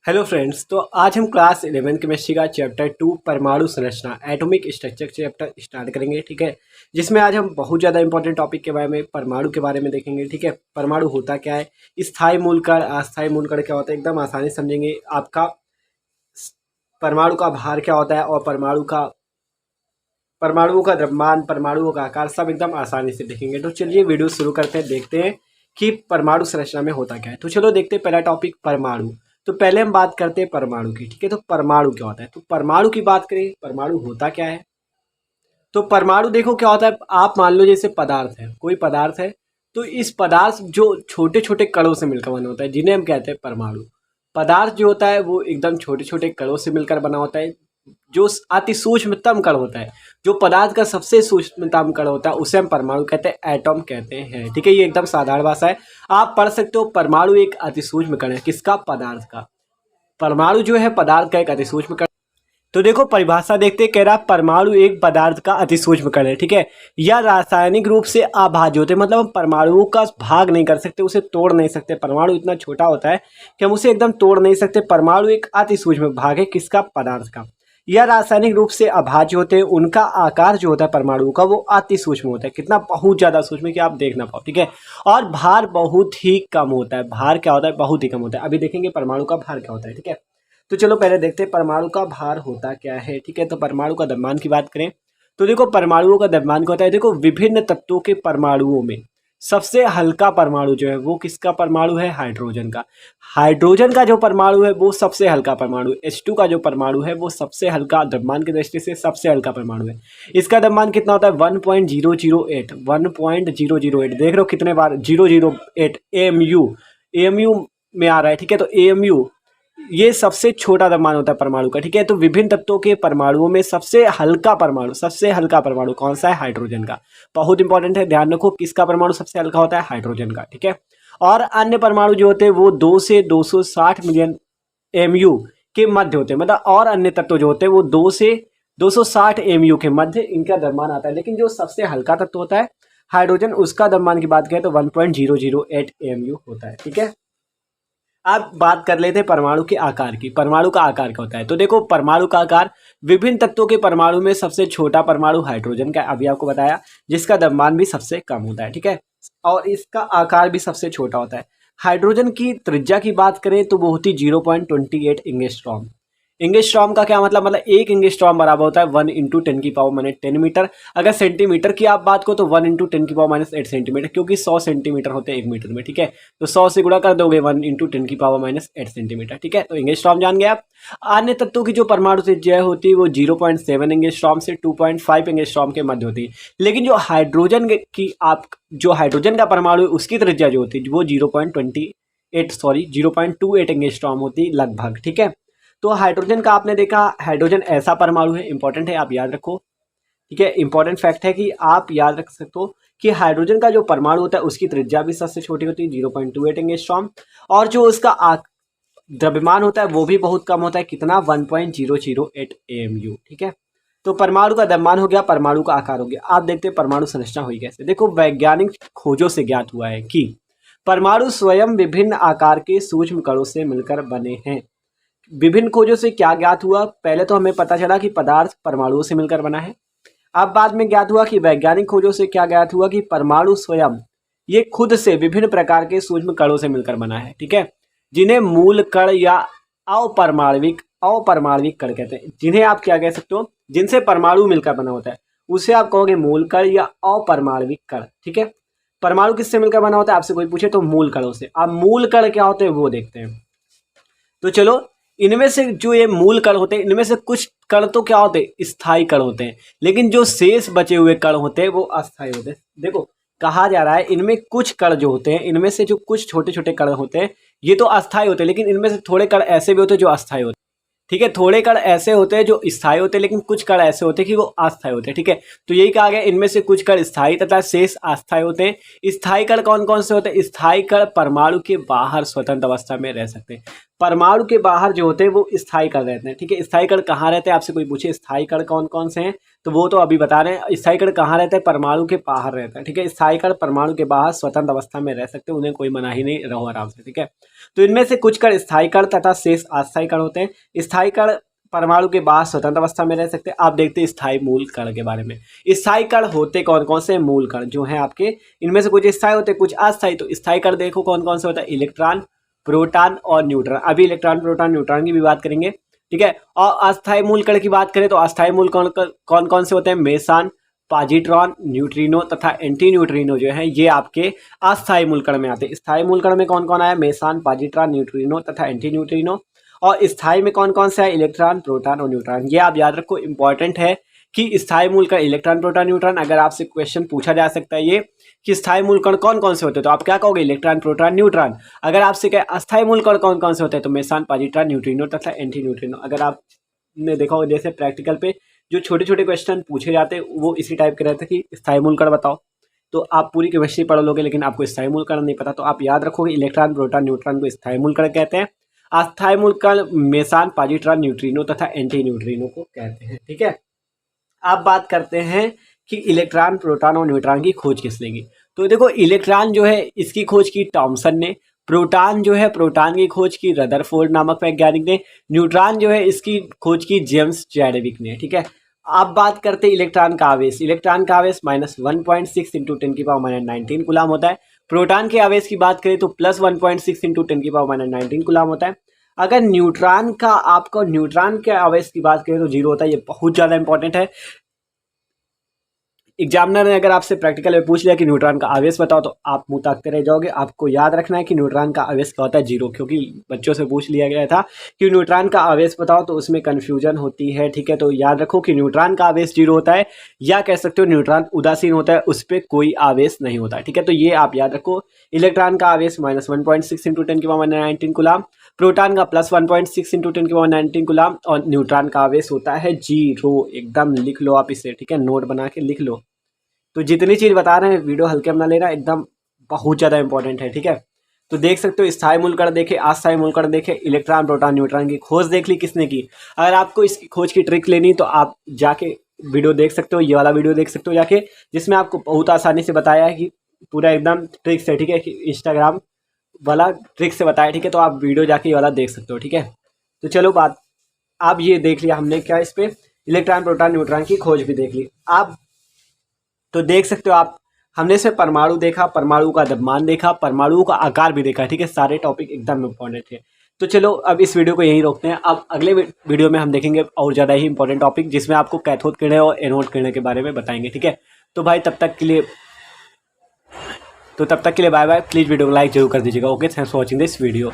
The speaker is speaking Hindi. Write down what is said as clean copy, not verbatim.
हेलो फ्रेंड्स, तो आज हम क्लास 11 केमिस्ट्री का चैप्टर 2 परमाणु संरचना एटॉमिक स्ट्रक्चर चैप्टर स्टार्ट करेंगे। ठीक है, जिसमें आज हम बहुत ज़्यादा इंपॉर्टेंट टॉपिक के बारे में परमाणु के बारे में देखेंगे। ठीक है, परमाणु होता क्या है, स्थायी मूलकण अस्थायी मूलकण क्या होता है, एकदम आसानी से समझेंगे। आपका परमाणु का भार क्या होता है और परमाणुओं का द्रव्यमान, परमाणुओं का आकार सब एकदम आसानी से देखेंगे। तो चलिए वीडियो शुरू करते हैं, देखते हैं कि परमाणु संरचना में होता क्या है। तो चलो देखते हैं पहला टॉपिक परमाणु। तो पहले हम बात करते हैं परमाणु की। ठीक है, तो परमाणु क्या होता है, तो परमाणु की बात करें, परमाणु होता क्या है। तो परमाणु देखो क्या होता है, आप मान लो जैसे पदार्थ है, कोई पदार्थ है, तो इस पदार्थ जो छोटे छोटे कणों से मिलकर बना होता है, जिन्हें हम कहते हैं परमाणु। पदार्थ जो होता है वो एकदम छोटे छोटे कणों से मिलकर बना होता है। जो अति सूक्ष्मतम कण होता है, जो पदार्थ का सबसे सूक्ष्मतम कण होता है, उसे हम परमाणु कहते हैं, एटॉम कहते हैं। ठीक है, ये एकदम साधारण भाषा है, आप पढ़ सकते हो। परमाणु एक अति सूक्ष्म कण है, किसका, पदार्थ का। परमाणु जो है पदार्थ का एक अति सूक्ष्म कण। तो देखो परिभाषा देखते, कह रहा परमाणु एक पदार्थ का अति सूक्ष्म कण है। ठीक है, यह रासायनिक रूप से अभाज्य होते हैं, मतलब हम परमाणुओं का भाग नहीं कर सकते, उसे तोड़ नहीं सकते। परमाणु इतना छोटा होता है कि हम उसे एकदम तोड़ नहीं सकते। परमाणु एक अति सूक्ष्म भाग है, किसका, पदार्थ का। यह रासायनिक रूप से अभाज्य होते हैं, उनका आकार जो होता है परमाणु का वो अति सूक्ष्म होता है। कितना, बहुत ज्यादा सूक्ष्म कि आप देख ना पाओ। ठीक है, और भार बहुत ही कम होता है। भार क्या होता है, बहुत ही कम होता है। अभी देखेंगे परमाणु का भार क्या होता है। ठीक है, तो चलो पहले देखते हैं परमाणु का भार होता क्या है। ठीक है, तो परमाणु का द्रव्यमान की बात करें तो देखो परमाणुओं का द्रव्यमान क्या होता है। देखो विभिन्न तत्वों के परमाणुओं में सबसे हल्का परमाणु जो है वो किसका परमाणु है, हाइड्रोजन का। हाइड्रोजन का जो परमाणु है वो सबसे हल्का परमाणु, H2 का जो परमाणु है वो सबसे हल्का, द्रव्यमान की दृष्टि से सबसे हल्का परमाणु है। इसका द्रव्यमान कितना होता है, 1.008 1.008। देख रहे हो कितने बार 008 AMU में आ रहा है। ठीक है, तो AMU ये सबसे छोटा द्रव्यमान होता है परमाणु का। ठीक है, तो विभिन्न तत्वों के परमाणुओं में सबसे हल्का परमाणु कौन सा है, हाइड्रोजन का। बहुत इंपॉर्टेंट है, ध्यान रखो किसका परमाणु सबसे हल्का होता है, हाइड्रोजन का। ठीक है, और अन्य परमाणु जो होते हैं वो 2 से 260 मिलियन MU के मध्य होते हैं, मतलब और अन्य तत्व जो होते हैं वो 2 से 260 MU के मध्य इनका द्रव्यमान आता है। लेकिन जो सबसे हल्का तत्व होता है हाइड्रोजन, उसका द्रव्यमान की बात करें तो 1.008 MU होता है। ठीक है, अब बात कर लेते हैं परमाणु के आकार की। परमाणु का आकार क्या होता है, तो देखो परमाणु का आकार विभिन्न तत्वों के परमाणु में सबसे छोटा परमाणु हाइड्रोजन का, अभी आपको बताया, जिसका द्रव्यमान भी सबसे कम होता है। ठीक है, और इसका आकार भी सबसे छोटा होता है। हाइड्रोजन की त्रिज्या की बात करें तो वो होती 0.28 एंगस्ट्रॉम। एंगस्ट्रॉम का क्या मतलब एक एंगस्ट्रॉम बराबर होता है 1 इंटू 10⁻10 मीटर। अगर सेंटीमीटर की आप बात करो तो 1 इंटू 10⁻8 सेंटीमीटर, क्योंकि 100 सेंटीमीटर होते हैं 1 मीटर में। ठीक है, तो 100 से गुणा कर दोगे 1 इंटू 10⁻8 सेंटीमीटर। ठीक है, तो एंगस्ट्रॉम जान गए आप। अन्य तत्वों की जो परमाणु त्रिज्या होती है वो 0.7 एंगस्ट्रॉम से 2.5 एंगस्ट्रॉम के मध्य होती है। लेकिन जो हाइड्रोजन का परमाणु है उसकी त्रिज्या जो होती है वो 0.28 एंगस्ट्रॉम होती है लगभग। ठीक है, तो हाइड्रोजन का आपने देखा, हाइड्रोजन ऐसा परमाणु है, इंपॉर्टेंट है, आप याद रखो। ठीक है, इंपॉर्टेंट फैक्ट है कि आप याद रख सकते हो कि हाइड्रोजन का जो परमाणु होता है उसकी त्रिज्या भी सबसे छोटी होती है 0.28 एंगस्ट्रॉम, और जो उसका द्रव्यमान होता है वो भी बहुत कम होता है, कितना, 1.008 AMU। ठीक है, तो परमाणु का द्रव्यमान हो गया, परमाणु का आकार हो गया। आप देखते हैं परमाणु संरचना हुई कैसे। देखो वैज्ञानिक खोजों से ज्ञात हुआ है कि परमाणु स्वयं विभिन्न आकार के सूक्ष्म कणों से मिलकर बने हैं। विभिन्न खोजों से क्या ज्ञात हुआ, पहले तो हमें पता चला कि पदार्थ परमाणुओं से मिलकर बना है। अब बाद में ज्ञात हुआ कि वैज्ञानिक खोजों से क्या ज्ञात हुआ कि परमाणु स्वयं ये खुद से विभिन्न प्रकार के सूक्ष्म कणों से मिलकर बना है। ठीक है, जिन्हें मूल कण या अपारमाणविक कण कहते हैं। जिन्हें आप क्या कह सकते हो, जिनसे परमाणु मिलकर बना होता है उसे आप कहोगे मूल कण या अपारमाणविक कण। ठीक है, परमाणु किससे मिलकर बना होता है, आपसे कोई पूछे तो मूल कणों से। अब मूल कण क्या होते हैं वो देखते हैं। तो चलो, इनमें से जो ये मूल कण होते हैं, इनमें से कुछ कण तो क्या होते हैं, स्थायी कण होते हैं, लेकिन जो शेष बचे हुए कण होते हैं वो अस्थायी होते हैं। देखो कहा जा रहा है इनमें कुछ कण जो होते हैं, इनमें से जो कुछ छोटे छोटे कण होते हैं ये तो अस्थायी होते हैं, लेकिन इनमें से थोड़े कण ऐसे भी होते हैं जो अस्थायी होते हैं। ठीक है, थोड़े कण ऐसे होते हैं जो स्थायी होते हैं, लेकिन कुछ कण ऐसे होते हैं कि वो अस्थायी होते हैं। ठीक है, तो यही कहा गया इनमें से कुछ कण स्थायी तथा शेष अस्थायी होते हैं। स्थायी कण कौन कौन से होते हैं, स्थायी कण परमाणु के बाहर स्वतंत्र अवस्था में रह सकते हैं। परमाणु के बाहर जो होते हैं वो स्थायी कण रहते हैं। ठीक है, स्थायी कण कहाँ रहते हैं, आपसे कोई पूछे स्थायी कण कौन कौन से हैं तो वो तो अभी बता रहे हैं। स्थायी कण कहाँ रहते हैं, परमाणु के बाहर रहता है। ठीक है, स्थायी कण परमाणु के बाहर स्वतंत्र अवस्था में रह सकते हैं, उन्हें कोई मनाही नहीं, रहो आराम से। ठीक है, तो इनमें से कुछ कण स्थायी कण तथा शेष अस्थायी कण होते हैं। स्थायी कण परमाणु के बाहर स्वतंत्र अवस्था में रह सकते हैं। आप देखते हैं स्थायी मूल कण के बारे में। स्थायी कण होते कौन कौन से, मूल कण जो है आपके, इनमें से कुछ स्थायी होते हैं कुछ अस्थायी। तो स्थायी कण देखो कौन कौन से होता है, इलेक्ट्रॉन, प्रोटॉन और न्यूट्रॉन। अभी इलेक्ट्रॉन, प्रोटॉन, न्यूट्रॉन की भी बात करेंगे। ठीक है, और अस्थायी मूल कण की बात करें तो अस्थायी मूल कण कौन कौन से होते हैं, मेसान, पॉजिट्रॉन, न्यूट्रिनो तथा एंटी न्यूट्रिनो जो है ये आपके अस्थायी मूल कण में आते हैं। स्थायी मूल कण में कौन कौन आया, मेसान, पॉजिट्रॉन, न्यूट्रिनो तथा एंटी न्यूट्रिनो। और स्थायी में कौन कौन से है, इलेक्ट्रॉन, प्रोटॉन और न्यूट्रॉन। ये आप याद रखो, इंपॉर्टेंट है कि स्थायी मूल कण इलेक्ट्रॉन, प्रोटॉन, न्यूट्रॉन। अगर आपसे क्वेश्चन पूछा जा सकता है ये कि स्थायी मूल कण कौन कौन से होते हैं तो आप क्या कहोगे, इलेक्ट्रॉन, प्रोटॉन, न्यूट्रॉन। अगर आपसे कहे अस्थायी मूल कण कौन कौन से होते हैं तो मेसान, पॉजिट्रॉन, न्यूट्रिनो तथा एंटी न्यूट्रिनो। अगर आपने देखा होगा जैसे प्रैक्टिकल पे जो छोटे छोटे क्वेश्चन पूछे जाते हैं वो इसी टाइप के रहते हैं कि स्थायी मूल कण बताओ, तो आप पूरी केमिस्ट्री पढ़ लोगे लेकिन आपको स्थायी मूल कण नहीं पता, तो आप याद रखोगे इलेक्ट्रॉन, प्रोटॉन, न्यूट्रॉन को स्थायी मूल कण कहते हैं। अस्थायी मूल कण मेसान, पॉजिट्रॉन, न्यूट्रिनो तथा एंटी न्यूट्रिनो को कहते हैं। ठीक है, अब बात करते हैं कि इलेक्ट्रॉन, प्रोटॉन और न्यूट्रॉन की खोज किसने की। तो देखो इलेक्ट्रॉन जो है इसकी खोज की थॉमसन ने, प्रोटॉन जो है प्रोटॉन की खोज की रदरफोर्ड नामक वैज्ञानिक ने, न्यूट्रॉन जो है इसकी खोज की जेम्स चैडविक ने। ठीक है, अब बात करते हैं इलेक्ट्रॉन का आवेश। इलेक्ट्रॉन का आवेश -1.6 इंटू 10⁻19 कूलाम होता है। प्रोटॉन के आवेश की बात करें तो +1.6 इंटू 10⁻19 कूलाम होता है। अगर न्यूट्रॉन का आपको न्यूट्रॉन के आवेश की बात करें तो 0 होता है। ये बहुत ज़्यादा इंपॉर्टेंट है। एग्जामिनर ने अगर आपसे प्रैक्टिकल में पूछ लिया कि न्यूट्रॉन का आवेश बताओ तो आप मुंह ताकते रह जाओगे। आपको याद रखना है कि न्यूट्रॉन का आवेश क्या होता है, 0, क्योंकि बच्चों से पूछ लिया गया था कि न्यूट्रॉन का आवेश बताओ तो उसमें कन्फ्यूजन होती है। ठीक है, तो याद रखो कि न्यूट्रॉन का आवेश 0 होता है, या कह सकते हो न्यूट्रॉन उदासीन होता है, उस पर कोई आवेश नहीं होता है। ठीक है, तो ये आप याद रखो। इलेक्ट्रॉन का आवेश -1.6 इंटू 10⁻19 कूलाम, प्रोटॉन का +1.6 इंटू 10⁻19 कूलाम और न्यूट्रॉन का आवेश होता है 0। एकदम लिख लो आप इसे। ठीक है, नोट बना के लिख लो। तो जितनी चीज़ बता रहे हैं वीडियो हल्के में ना लेना, एकदम बहुत ज़्यादा इंपॉर्टेंट है। ठीक है, तो देख सकते हो स्थायी मूल कण देखे, अस्थायी मूल कण देखे, इलेक्ट्रॉन, प्रोटॉन, न्यूट्रॉन की खोज देख ली किसने की। अगर आपको इसकी खोज की ट्रिक लेनी तो आप जाके वीडियो देख सकते हो, ये वाला वीडियो देख सकते हो जाके, जिसमें आपको बहुत आसानी से बताया है कि पूरा एकदम ट्रिक से। ठीक है, कि इंस्टाग्राम वाला ट्रिक से बताया। ठीक है, तो आप वीडियो जाके ये वाला देख सकते हो। ठीक है, तो चलो बात, आप ये देख लिया हमने क्या इस पे इलेक्ट्रॉन, प्रोटॉन, न्यूट्रॉन की खोज भी देख ली। आप तो देख सकते हो आप, हमने से परमाणु देखा, परमाणु का द्रव्यमान देखा, परमाणु का आकार भी देखा। ठीक है, सारे टॉपिक एकदम इंपॉर्टेंट है। तो चलो अब इस वीडियो को यहीं रोकते हैं। अब अगले वीडियो में हम देखेंगे और ज़्यादा ही इंपॉर्टेंट टॉपिक, जिसमें आपको कैथोड किरणें और एनोड किरणें के बारे में बताएंगे। ठीक है, तो भाई तब तक के लिए बाय बाय। प्लीज़ वीडियो को लाइक जरूर कर दीजिएगा। Okay, thanks for watching this video.